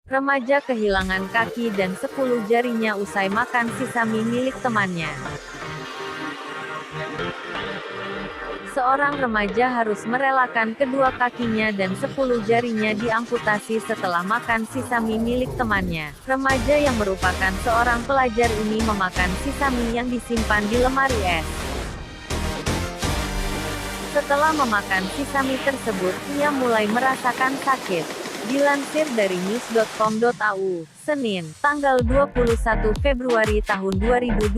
Remaja kehilangan kaki dan 10 jarinya usai makan sisa mie milik temannya. Seorang remaja harus merelakan kedua kakinya dan 10 jarinya diamputasi setelah makan sisa mie milik temannya. Remaja yang merupakan seorang pelajar ini memakan sisa mie yang disimpan di lemari es. Setelah memakan sisa mie tersebut, ia mulai merasakan sakit. Dilansir dari news.com.au, Senin, tanggal 21 Februari tahun 2022,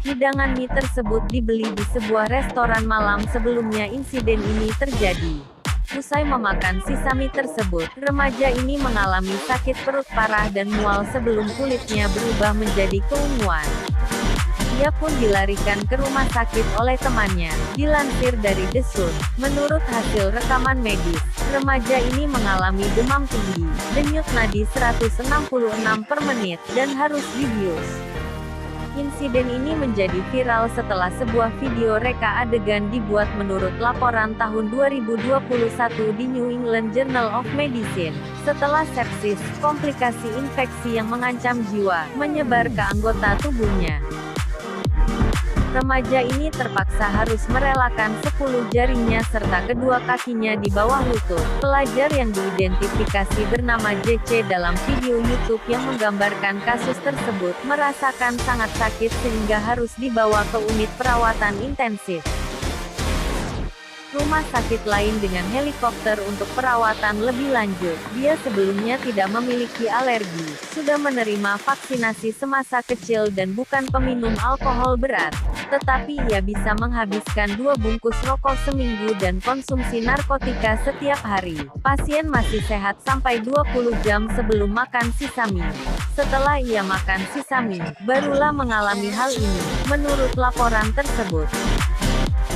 hidangan mie tersebut dibeli di sebuah restoran malam sebelumnya insiden ini terjadi. Usai memakan sisa mie tersebut, remaja ini mengalami sakit perut parah dan mual sebelum kulitnya berubah menjadi keunguan. Ia pun dilarikan ke rumah sakit oleh temannya. Dilansir dari The Sun, menurut hasil rekaman medis, remaja ini mengalami demam tinggi, denyut nadi 166 per menit, dan harus dibius. Insiden ini menjadi viral setelah sebuah video reka adegan dibuat menurut laporan tahun 2021 di New England Journal of Medicine. Setelah sepsis, komplikasi infeksi yang mengancam jiwa, menyebar ke anggota tubuhnya. Remaja ini terpaksa harus merelakan 10 jarinya serta kedua kakinya di bawah lutut. Pelajar yang diidentifikasi bernama JC dalam video YouTube yang menggambarkan kasus tersebut merasakan sangat sakit sehingga harus dibawa ke unit perawatan intensif. Rumah sakit lain dengan helikopter untuk perawatan lebih lanjut. Dia sebelumnya tidak memiliki alergi, sudah menerima vaksinasi semasa kecil dan bukan peminum alkohol berat. Tetapi ia bisa menghabiskan 2 bungkus rokok seminggu dan konsumsi narkotika setiap hari. Pasien masih sehat sampai 20 jam sebelum makan sisa mie. Setelah ia makan sisa mie, barulah mengalami hal ini, menurut laporan tersebut.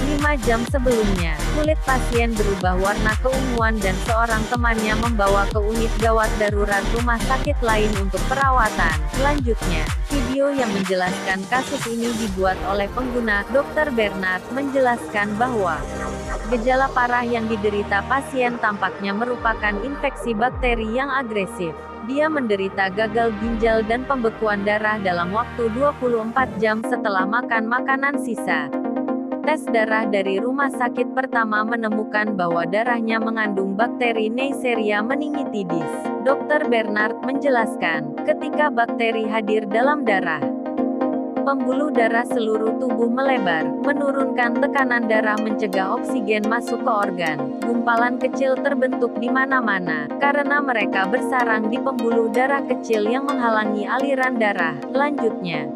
5 jam sebelumnya, kulit pasien berubah warna keunguan dan seorang temannya membawa ke unit gawat darurat rumah sakit lain untuk perawatan. Selanjutnya, video yang menjelaskan kasus ini dibuat oleh pengguna, Dr. Bernard, menjelaskan bahwa gejala parah yang diderita pasien tampaknya merupakan infeksi bakteri yang agresif. Dia menderita gagal ginjal dan pembekuan darah dalam waktu 24 jam setelah makan makanan sisa. Tes darah dari rumah sakit pertama menemukan bahwa darahnya mengandung bakteri Neisseria meningitidis. Dr. Bernard menjelaskan, ketika bakteri hadir dalam darah, pembuluh darah seluruh tubuh melebar, menurunkan tekanan darah, mencegah oksigen masuk ke organ. Gumpalan kecil terbentuk di mana-mana, karena mereka bersarang di pembuluh darah kecil yang menghalangi aliran darah. Lanjutnya,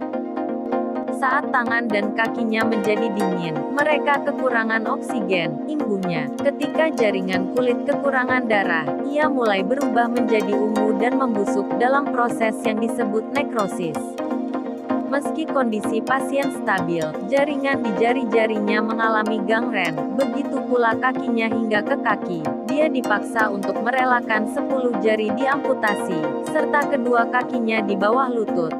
saat tangan dan kakinya menjadi dingin, mereka kekurangan oksigen, imbuhnya. Ketika jaringan kulit kekurangan darah, ia mulai berubah menjadi ungu dan membusuk dalam proses yang disebut nekrosis. Meski kondisi pasien stabil, jaringan di jari-jarinya mengalami gangren, begitu pula kakinya hingga ke kaki. Dia dipaksa untuk merelakan 10 jari diamputasi, serta kedua kakinya di bawah lutut.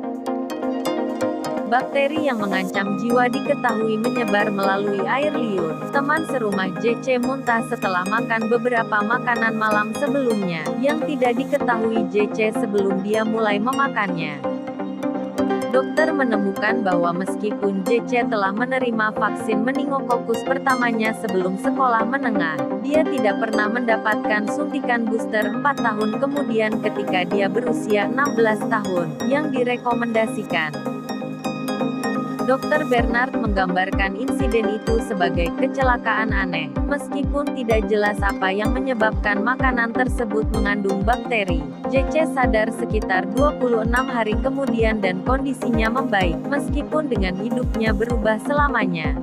Bakteri yang mengancam jiwa diketahui menyebar melalui air liur. Teman serumah JC muntah setelah makan beberapa makanan malam sebelumnya, yang tidak diketahui JC sebelum dia mulai memakannya. Dokter menemukan bahwa meskipun JC telah menerima vaksin meningokokus pertamanya sebelum sekolah menengah, dia tidak pernah mendapatkan suntikan booster 4 tahun kemudian ketika dia berusia 16 tahun, yang direkomendasikan. Dr. Bernard menggambarkan insiden itu sebagai kecelakaan aneh, meskipun tidak jelas apa yang menyebabkan makanan tersebut mengandung bakteri. JC sadar sekitar 26 hari kemudian dan kondisinya membaik, meskipun dengan hidupnya berubah selamanya.